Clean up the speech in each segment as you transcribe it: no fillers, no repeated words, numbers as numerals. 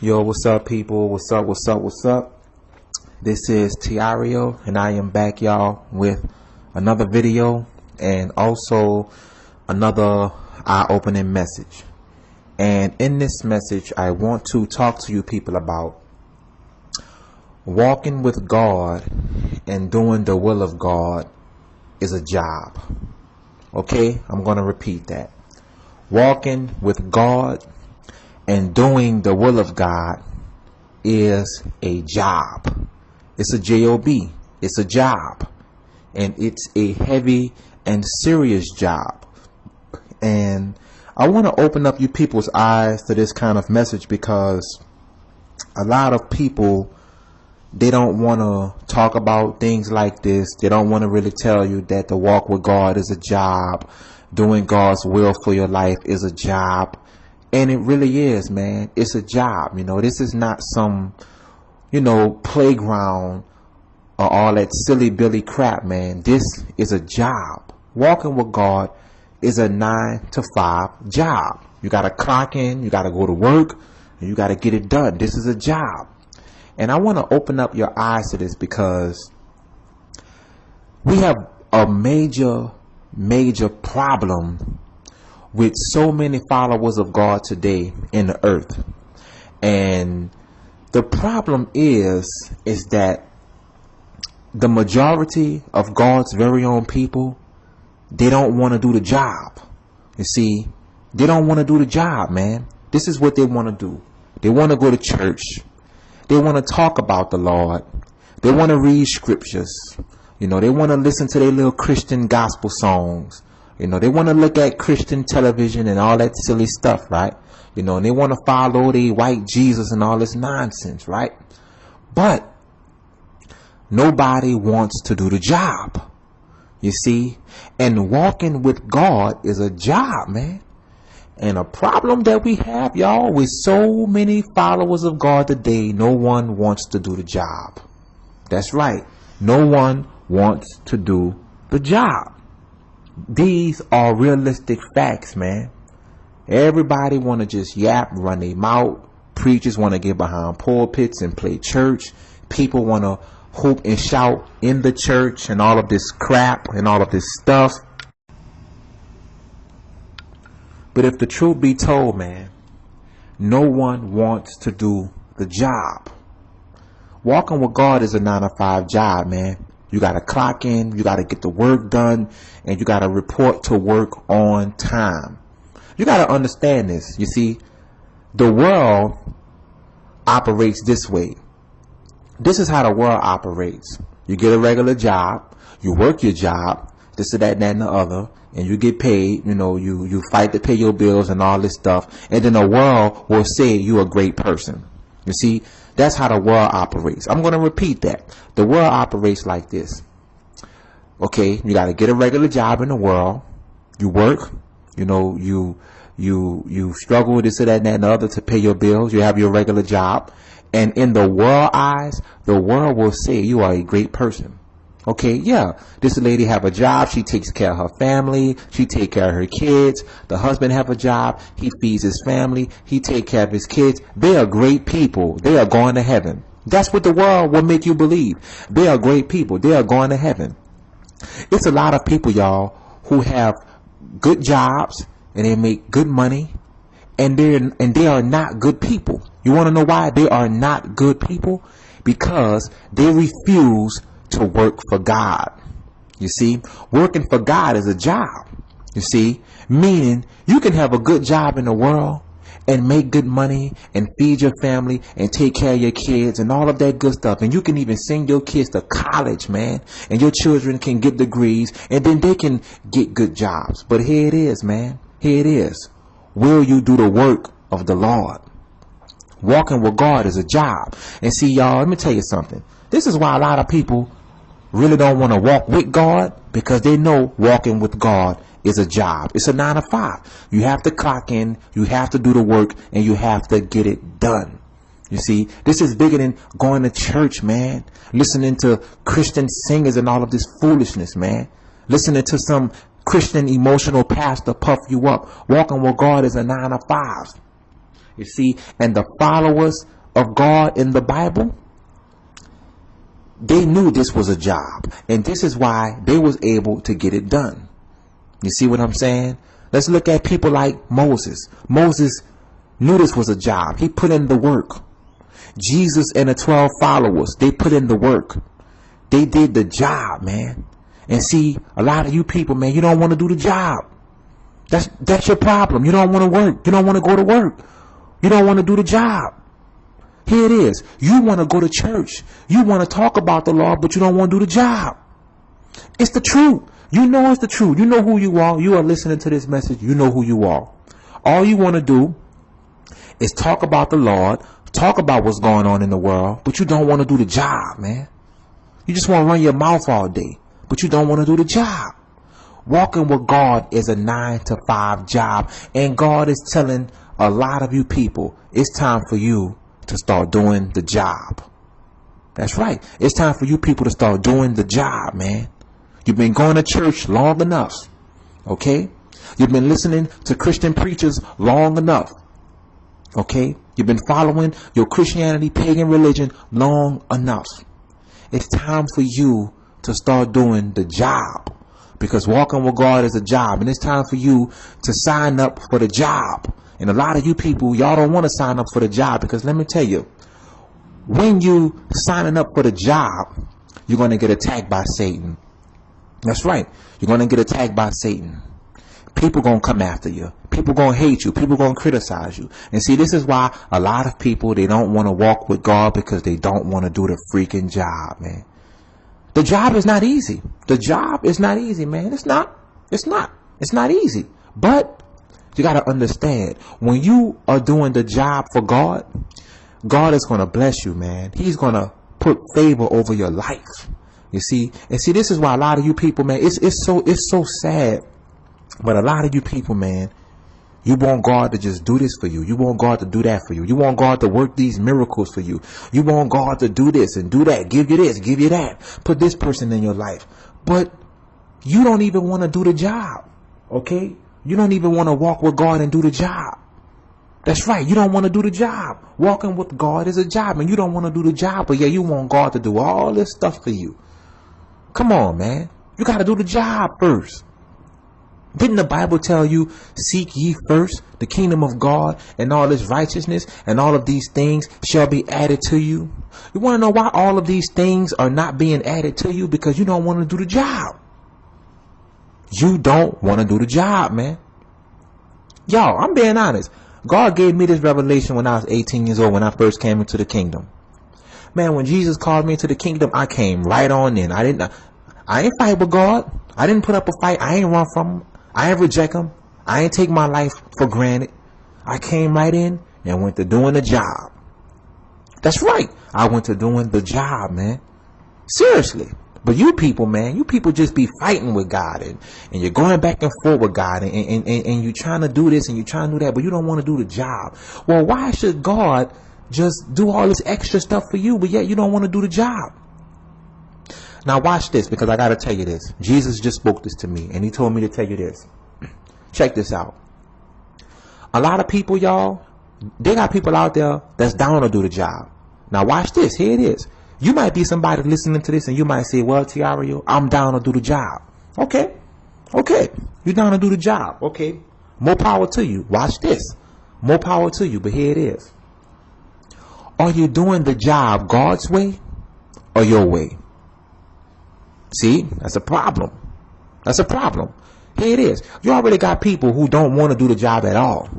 Yo, what's up, people? What's up? This is Tireo, and I am back, y'all, with another video and also another eye-opening message. And in this message, I want to talk to you people about walking with God and doing the will of God is a job. Okay, I'm going to repeat that. Walking with God and doing the will of God is a job. It's a job. It's a job. And it's a heavy and serious job. And I want to open up you people's eyes to this kind of message because a lot of people, they don't want to talk about things like this. They don't want to really tell you that the walk with God is a job. Doing God's will for your life is a job. And it really is, man. It's a job. This is not some, playground or all that silly billy crap, man. This is a job. Walking with God is a 9 to 5 job. You got to clock in, you got to go to work, and you got to get it done. This is a job. And I want to open up your eyes to this because we have a major problem with so many followers of God today in the earth. And the problem is that the majority of God's very own people, they don't want to do the job. You see, they don't want to do the job, man. This is what they want to do. They want to go to church. They want to talk about the Lord. They want to read scriptures. They want to listen to their little Christian gospel songs. They want to look at Christian television and all that silly stuff, right? And they want to follow the white Jesus and all this nonsense, right? But nobody wants to do the job, you see? And walking with God is a job, man. And a problem that we have, y'all, with so many followers of God today, no one wants to do the job. That's right. No one wants to do the job. These are realistic facts, man. Everybody want to just yap, run their mouth. Preachers want to get behind pulpits and play church. People want to hoop and shout in the church and all of this crap and all of this stuff. But if the truth be told, man, no one wants to do the job. Walking with God is a 9 to 5 job, man. You got to clock in, you got to get the work done, and you got to report to work on time. You got to understand this. You see, the world operates this way. This is how the world operates. You get a regular job, you work your job, this and that and the other, and you get paid, you fight to pay your bills and all this stuff, and then the world will say you're a great person. You see, that's how the world operates. I'm going to repeat that. The world operates like this. Okay, you got to get a regular job in the world. You work, you struggle with this or that and the other to pay your bills. You have your regular job. And in the world eyes, the world will say you are a great person. Okay, yeah, this lady have a job. She takes care of her family. She take care of her kids. The husband have a job. He feeds his family. He take care of his kids. They are great people. They are going to heaven. That's what the world will make you believe. They are great people. They are going to heaven. It's a lot of people, y'all, who have good jobs and they make good money, and they are not good people. You want to know why they are not good people? Because they refuse to work for God. You see, working for God is a job. You see, meaning you can have a good job in the world and make good money and feed your family and take care of your kids and all of that good stuff. And you can even send your kids to college, man. And your children can get degrees and then they can get good jobs. But here it is, man. Here it is. Will you do the work of the Lord? Walking with God is a job. And see, y'all, let me tell you something. This is why a lot of people really don't want to walk with God, because they know walking with God is a job. It's a 9 to 5. You have to clock in, you have to do the work, and you have to get it done. You see, this is bigger than going to church, man. Listening to Christian singers and all of this foolishness, man. Listening to some Christian emotional pastor puff you up. Walking with God is a 9 to 5. You see, and the followers of God in the Bible, they knew this was a job, and this is why they was able to get it done. You see what I'm saying? Let's look at people like Moses. Moses knew this was a job. He put in the work. Jesus and the 12 followers, they put in the work. They did the job, man. And see, a lot of you people, man, you don't want to do the job. That's your problem. You don't want to work. You don't want to go to work. You don't want to do the job. Here it is. You want to go to church. You want to talk about the law, but you don't want to do the job. It's the truth. You know it's the truth. You know who you are. You are listening to this message. You know who you are. All you want to do is talk about the Lord, talk about what's going on in the world, but you don't want to do the job, man. You just want to run your mouth all day, but you don't want to do the job. Walking with God is a 9-to-5 job, and God is telling a lot of you people, it's time for you to start doing the job. That's right. It's time for you people to start doing the job, man. You've been going to church long enough. Okay? You've been listening to Christian preachers long enough. Okay? You've been following your Christianity, pagan religion long enough. It's time for you to start doing the job, because walking with God is a job, and it's time for you to sign up for the job. And a lot of you people, y'all don't want to sign up for the job, because let me tell you, when you signing up for the job, you're going to get attacked by Satan. That's right. You're going to get attacked by Satan. People going to come after you. People going to hate you. People going to criticize you. And see, this is why a lot of people, they don't want to walk with God, because they don't want to do the freaking job, man. The job is not easy. The job is not easy, man. It's not easy. But you got to understand, when you are doing the job for God, God is going to bless you, man. He's going to put favor over your life. You see? And see, this is why a lot of you people, man, it's so sad. But a lot of you people, man, you want God to just do this for you. You want God to do that for you. You want God to work these miracles for you. You want God to do this and do that. Give you this, give you that. Put this person in your life. But you don't even want to do the job. Okay? You don't even want to walk with God and do the job. That's right. You don't want to do the job. Walking with God is a job, and you don't want to do the job. But yeah, you want God to do all this stuff for you. Come on, man. You got to do the job first. Didn't the Bible tell you, seek ye first the kingdom of God and all its righteousness, and all of these things shall be added to you? You want to know why all of these things are not being added to you? Because you don't want to do the job. You don't want to do the job, man. Y'all, I'm being honest. God gave me this revelation when I was 18 years old, when I first came into the kingdom. Man, when Jesus called me into the kingdom, I came right on in. I ain't fight with God. I didn't put up a fight. I ain't run from him. I ain't reject him. I ain't take my life for granted. I came right in and went to doing the job. That's right. I went to doing the job, man. Seriously. But you people, man, you people just be fighting with God, and you're going back and forth with God, and you're trying to do this and you're trying to do that, but you don't want to do the job. Well, why should God just do all this extra stuff for you, but yet you don't want to do the job? Now watch this, because I got to tell you this. Jesus just spoke this to me, and he told me to tell you this. Check this out. A lot of people, y'all, they got people out there that's down to do the job. Now watch this. Here it is. You might be somebody listening to this, and you might say, well, Tireo, I'm down to do the job. Okay. You're down to do the job. Okay. More power to you. Watch this. More power to you, but here it is. Are you doing the job God's way or your way? See, that's a problem. That's a problem. Here it is. You already got people who don't want to do the job at all.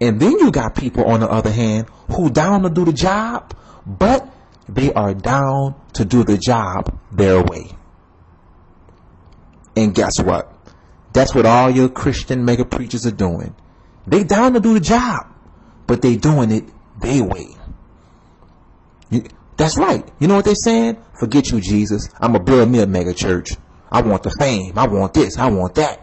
And then you got people, on the other hand, who down to do the job, but they are down to do the job their way. And guess what? That's what all your Christian mega preachers are doing. They down to do the job, but they doing it their way. That's right. You know what they're saying? Forget you, Jesus. I'm going to build me a mega church. I want the fame. I want this. I want that.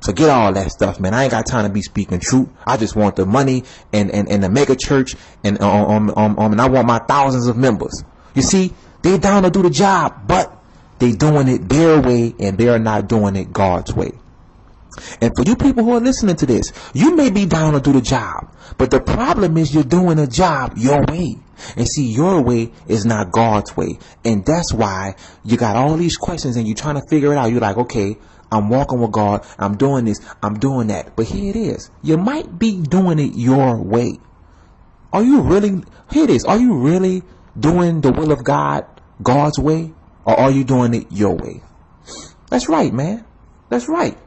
Forget all that stuff, man. I ain't got time to be speaking truth. I just want the money and the mega church, and and I want my thousands of members. You see, they down to do the job, but they doing it their way, and they're not doing it God's way. And for you people who are listening to this, you may be down to do the job, but the problem is you're doing the job your way. And see, your way is not God's way. And that's why you got all these questions and you're trying to figure it out. You're like, okay, I'm walking with God. I'm doing this. I'm doing that. But here it is. You might be doing it your way. Are you really, here it is. Are you really doing the will of God God's way? Or are you doing it your way? That's right, man. That's right.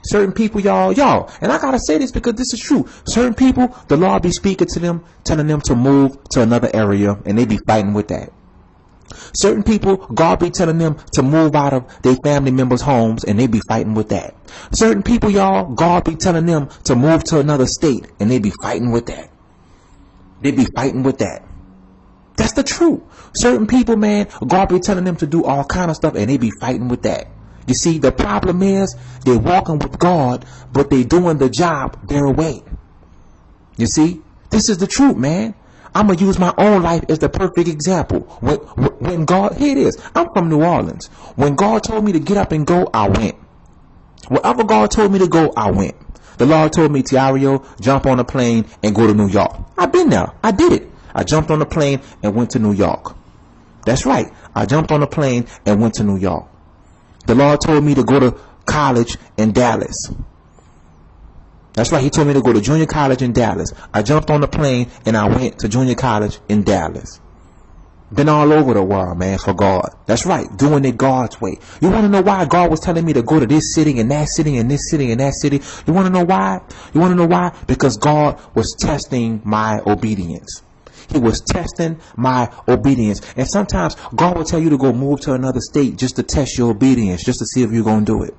Certain people, y'all, and I gotta say this because this is true. Certain people, the Lord be speaking to them, telling them to move to another area, and they be fighting with that. Certain people, God be telling them to move out of their family members' homes, and they be fighting with that. Certain people, y'all, God be telling them to move to another state, and they be fighting with that. They be fighting with that. That's the truth. Certain people, man, God be telling them to do all kind of stuff, and they be fighting with that. You see, the problem is they're walking with God, but they doing the job their way. You see, this is the truth, man. I'm going to use my own life as the perfect example. When God, here it is. I'm from New Orleans. When God told me to get up and go, I went. Wherever God told me to go, I went. The Lord told me, Tireo, jump on a plane and go to New York. I've been there. I did it. I jumped on a plane and went to New York. That's right. I jumped on a plane and went to New York. The Lord told me to go to college in Dallas. That's right. He told me to go to junior college in Dallas. I jumped on the plane and I went to junior college in Dallas. Been all over the world, man, for God. That's right. Doing it God's way. You want to know why God was telling me to go to this city and that city and this city and that city? You want to know why? You want to know why? Because God was testing my obedience. He was testing my obedience. And sometimes God will tell you to go move to another state just to test your obedience, just to see if you're going to do it.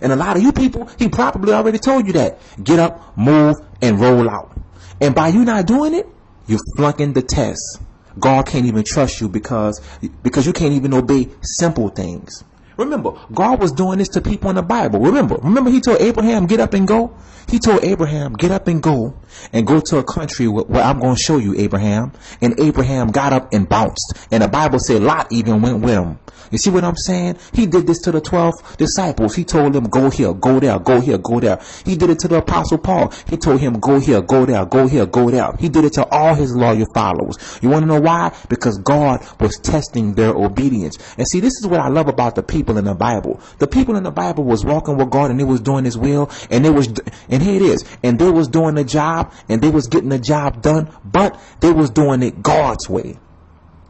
And a lot of you people, he probably already told you that. Get up, move, and roll out. And by you not doing it, you're flunking the test. God can't even trust you because you can't even obey simple things. Remember, God was doing this to people in the Bible. Remember he told Abraham, get up and go. He told Abraham, get up and go to a country where I'm going to show you, Abraham. And Abraham got up and bounced. And the Bible said Lot even went with him. You see what I'm saying? He did this to the 12 disciples. He told them, go here, go there, go here, go there. He did it to the Apostle Paul. He told him, go here, go there, go here, go there. He did it to all his loyal followers. You want to know why? Because God was testing their obedience. And see, this is what I love about the people in the Bible. The people in the Bible was walking with God and they was doing his will. And here it is. And they was doing the job and they was getting the job done, but they was doing it God's way.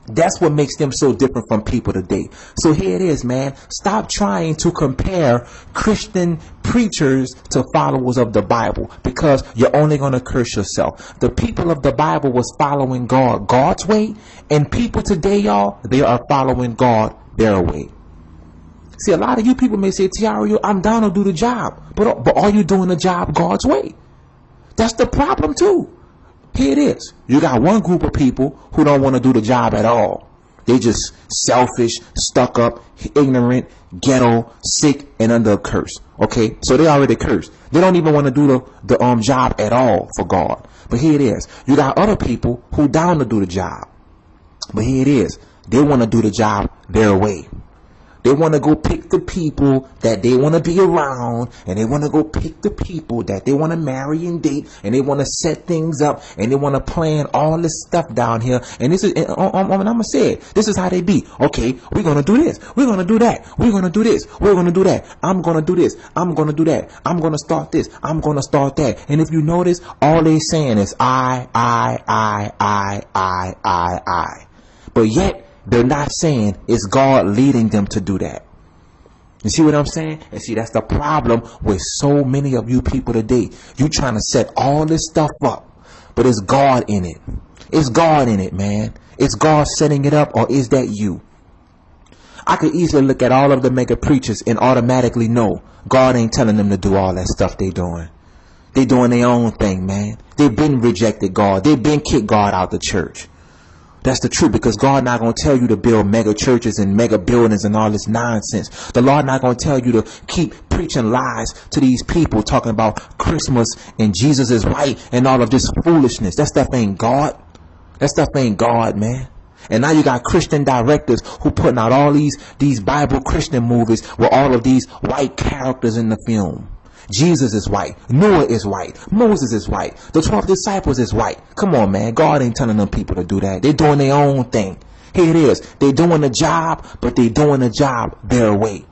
That's what makes them so different from people today. So here it is, man. Stop trying to compare Christian preachers to followers of the Bible, because you're only going to curse yourself. The people of the Bible was following God God's way, and people today, y'all, they are following God their way. See, a lot of you people may say, Tireo, I'm down to do the job, but are you doing the job God's way? That's the problem too. Here it is. You got one group of people who don't want to do the job at all. They just selfish, stuck up, ignorant, ghetto, sick, and under a curse. Okay? So they already cursed. They don't even want to do the job at all for God. But here it is. You got other people who down to do the job. But here it is. They want to do the job their way. They want to go pick the people that they want to be around, and they want to go pick the people that they want to marry and date, and they want to set things up, and they want to plan all this stuff down here. And this is, and I'm going to say it. This is how they be. Okay, we're going to do this. We're going to do that. We're going to do this. We're going to do that. I'm going to do this. I'm going to do that. I'm going to start this. I'm going to start that. And if you notice, all they saying is I. But yet, they're not saying it's God leading them to do that. You see what I'm saying? And see, that's the problem with so many of you people today. You trying to set all this stuff up, but it's God in it. It's God in it, man. Is God setting it up, or is that you? I could easily look at all of the mega preachers and automatically know God ain't telling them to do all that stuff they doing. They doing their own thing, man. They've been rejected God. They've been kicked God out the church. That's the truth, because God not going to tell you to build mega churches and mega buildings and all this nonsense. The Lord not going to tell you to keep preaching lies to these people talking about Christmas and Jesus is white and all of this foolishness. That stuff ain't God. That stuff ain't God, man. And now you got Christian directors who putting out all these Bible Christian movies with all of these white characters in the film. Jesus is white. Noah is white. Moses is white. The 12 disciples is white. Come on, man. God ain't telling them people to do that. They're doing their own thing. Here it is. They're doing the job, but they're doing the job their way.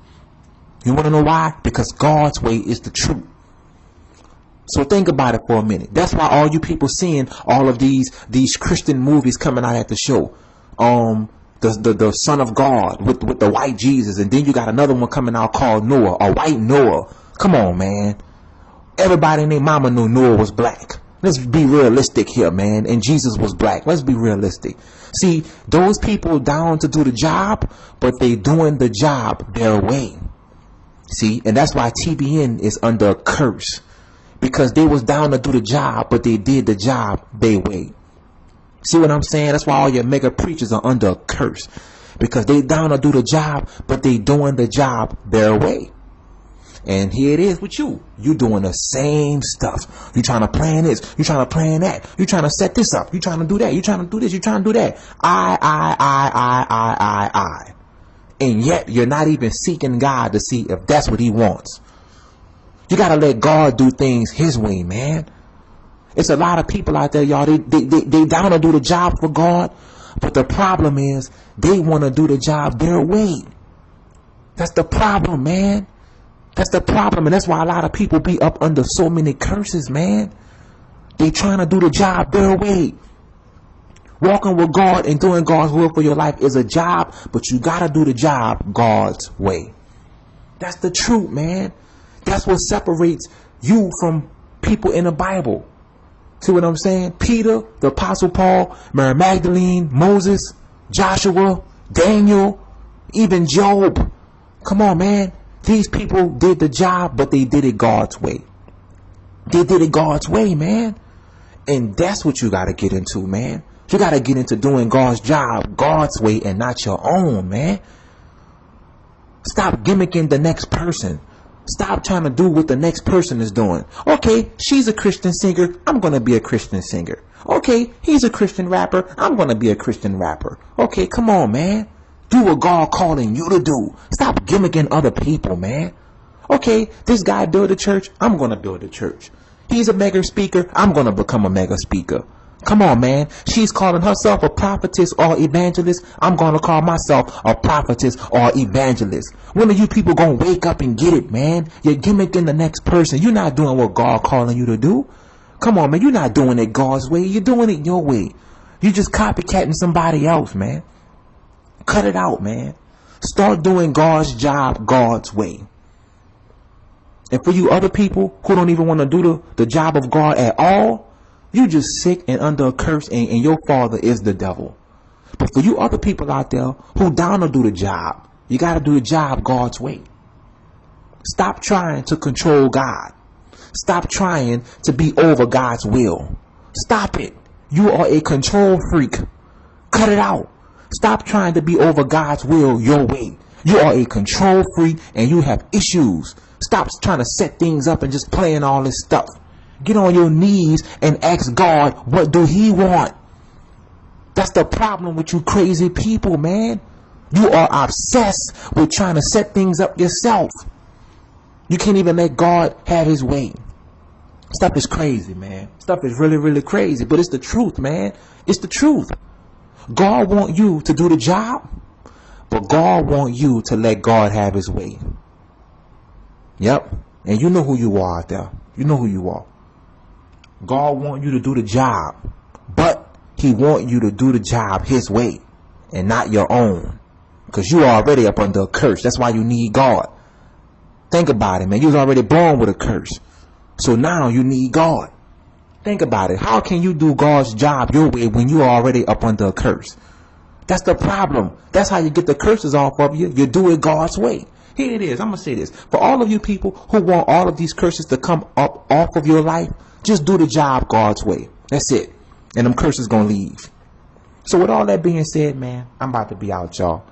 You want to know why? Because God's way is the truth. So think about it for a minute. That's why all you people seeing all of these Christian movies coming out at the show. The Son of God with the white Jesus, and then you got another one coming out called Noah, a white Noah. Come on, man. Everybody and their mama knew Noah was black. Let's be realistic here, man. And Jesus was black. Let's be realistic. See, those people down to do the job, but they doing the job their way. See, and that's why TBN is under a curse. Because they was down to do the job, but they did the job their way. See what I'm saying? That's why all your mega preachers are under a curse. Because they down to do the job, but they doing the job their way. And here it is with you. You doing the same stuff. You trying to plan this. You trying to plan that. You trying to set this up. You trying to do that. You trying to do this. You trying to do that. I. And yet you're not even seeking God to see if that's what he wants. You got to let God do things his way, man. It's a lot of people out there, y'all. They down to do the job for God. But the problem is they want to do the job their way. That's the problem, man. That's the problem. And that's why a lot of people be up under so many curses, man. They trying to do the job their way. Walking with God and doing God's will for your life is a job, but you got to do the job God's way. That's the truth, man. That's what separates you from people in the Bible. See what I'm saying? Peter, the Apostle Paul, Mary Magdalene, Moses, Joshua, Daniel, even Job. Come on, man. These people did the job, but they did it God's way. They did it God's way, man. And that's what you got to get into, man. You got to get into doing God's job God's way and not your own, man. Stop gimmicking the next person. Stop trying to do what the next person is doing. Okay, she's a Christian singer. I'm going to be a Christian singer. Okay, he's a Christian rapper. I'm going to be a Christian rapper. Okay, come on, man. Do what God calling you to do. Stop gimmicking other people, man. Okay, this guy built a church. I'm going to build a church. He's a mega speaker. I'm going to become a mega speaker. Come on, man. She's calling herself a prophetess or evangelist. I'm going to call myself a prophetess or evangelist. When are you people going to wake up and get it, man? You're gimmicking the next person. You're not doing what God calling you to do. Come on, man. You're not doing it God's way. You're doing it your way. You're just copycatting somebody else, man. Cut it out, man. Start doing God's job God's way. And for you other people who don't even want to do the job of God at all, you just sick and under a curse, and your father is the devil. But for you other people out there who down to do the job, you got to do the job God's way. Stop trying to control God. Stop trying to be over God's will. Stop it. You are a control freak. Cut it out. Stop trying to be over God's will your way. You are a control freak and you have issues. Stop trying to set things up and just playing all this stuff. Get on your knees and ask God, what do he want? That's the problem with you crazy people, man. You are obsessed with trying to set things up yourself. You can't even let God have his way. Stuff is crazy, man. Stuff is really, really crazy. But it's the truth, man. It's the truth. God wants you to do the job, but God wants you to let God have his way. Yep. And you know who you are out there. You know who you are. God wants you to do the job, but he wants you to do the job his way and not your own. Because you are already up under a curse. That's why you need God. Think about it, man. You was already born with a curse. So now you need God. Think about it. How can you do God's job your way when you are already up under a curse? That's the problem. That's how you get the curses off of you. You do it God's way. Here it is. I'm going to say this. For all of you people who want all of these curses to come up off of your life, just do the job God's way. That's it. And them curses going to leave. So with all that being said, man, I'm about to be out, y'all.